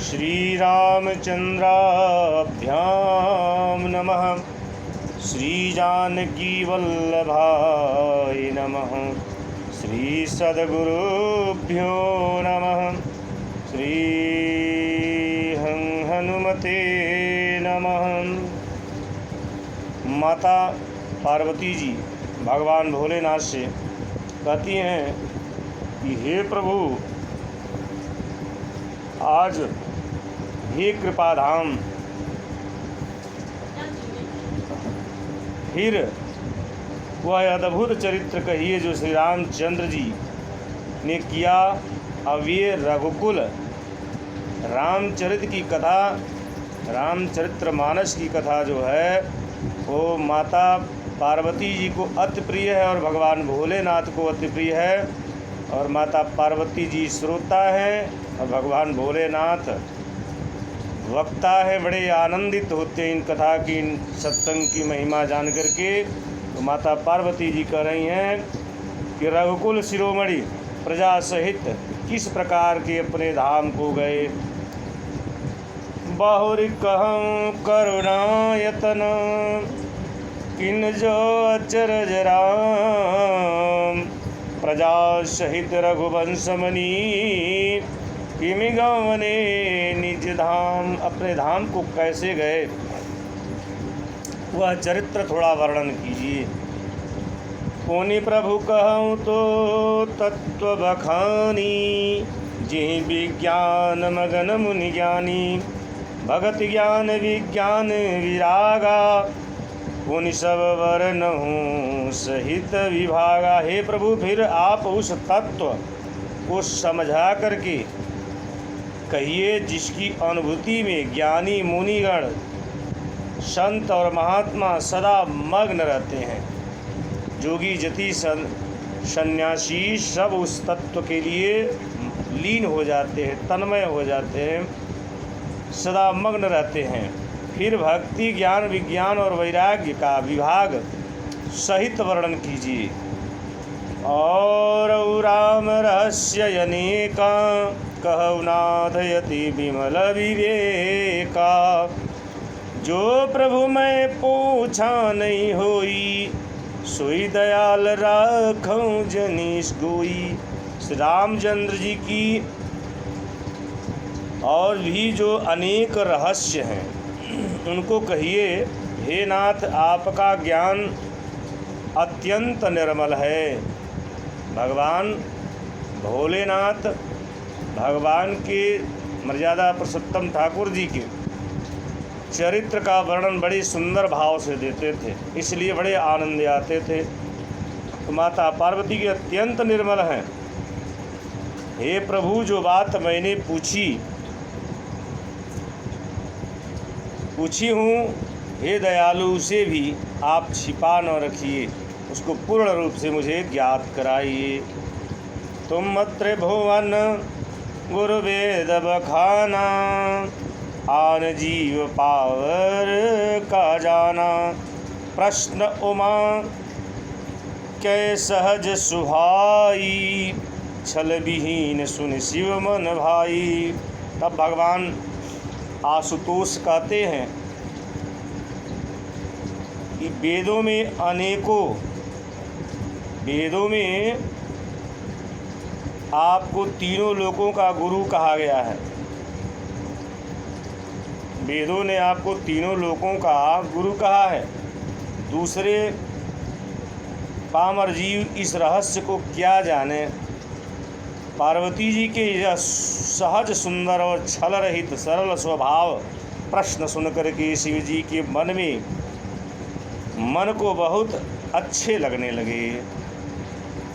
श्रीरामचन्द्राभ्यां नमः। श्रीजानकीवल्लभाय नमः। श्रीसद्गुरुभ्यो नमः। श्री हनुमते नमः। माता पार्वती जी भगवान भोलेनाथ से कहती हैं कि हे प्रभु, आज हे कृपाधाम, फिर वह अद्भुत चरित्र कहिए जो श्री रामचंद्र जी ने किया। अब ये रघुकुल रामचरित की कथा, रामचरितमानस की कथा जो है वो माता पार्वती जी को अति प्रिय है और भगवान भोलेनाथ को अति प्रिय है। और माता पार्वती जी श्रोता हैं और भगवान भोलेनाथ वक्ता है। बड़े आनंदित होते हैं इन कथा की, इन सत्संग की महिमा जान करके। तो माता पार्वती जी कह रही हैं कि रघुकुल शिरोमणि प्रजा सहित किस प्रकार के अपने धाम को गए। बहुरी कहूँ करुणायतन किन जो अचरज राम। प्रजा सहित रघुवंशमणि किमि गवने निज धाम। अपने धाम को कैसे गए वह चरित्र थोड़ा वर्णन कीजिए। पुनि प्रभु कहूँ तो तत्व बखानी। जिहि विज्ञान मगन मुनि ज्ञानी। भगत ज्ञान विज्ञान विरागा। पुनि सब वर्णहूँ सहित विभागा। हे प्रभु, फिर आप उस तत्व को समझा करके कहिए जिसकी अनुभूति में ज्ञानी मुनिगण, संत और महात्मा सदा मग्न रहते हैं। जोगी जति सन्यासी सब उस तत्व के लिए लीन हो जाते हैं, तन्मय हो जाते हैं, सदा मग्न रहते हैं। फिर भक्ति ज्ञान विज्ञान और वैराग्य का विभाग सहित वर्णन कीजिए। और राम रहस्य अनेका कहु नाथ यति विमल विवेका। जो प्रभु मैं पूछा नहीं होई। सोई दयाल राखूं जनीश गोई। श्री रामचंद्र जी की और भी जो अनेक रहस्य हैं उनको कहिए। हे नाथ, आपका ज्ञान अत्यंत निर्मल है। भगवान भोलेनाथ भगवान के मर्यादा पुरुषोत्तम ठाकुर जी के चरित्र का वर्णन बड़े सुंदर भाव से देते थे, इसलिए बड़े आनंद आते थे। तो माता पार्वती के अत्यंत निर्मल हैं। हे प्रभु, जो बात मैंने पूछी हूँ, हे दयालु, उसे भी आप छिपा न रखिए, उसको पूर्ण रूप से मुझे ज्ञात कराइए। तुम अत्र भुवन गुरु वेद बखाना। आन जीव पावर का जाना। प्रश्न उमा कै सहज सुभाई। छल विहीन सुन शिव मन भाई। तब भगवान आशुतोष कहते हैं कि वेदों में आपको तीनों लोकों का गुरु कहा गया है। वेदों ने आपको तीनों लोकों का गुरु कहा है। दूसरे पामर जीव इस रहस्य को क्या जाने। पार्वती जी के यह सहज सुंदर और छल रहित सरल स्वभाव प्रश्न सुनकर के शिव जी के मन को बहुत अच्छे लगने लगे।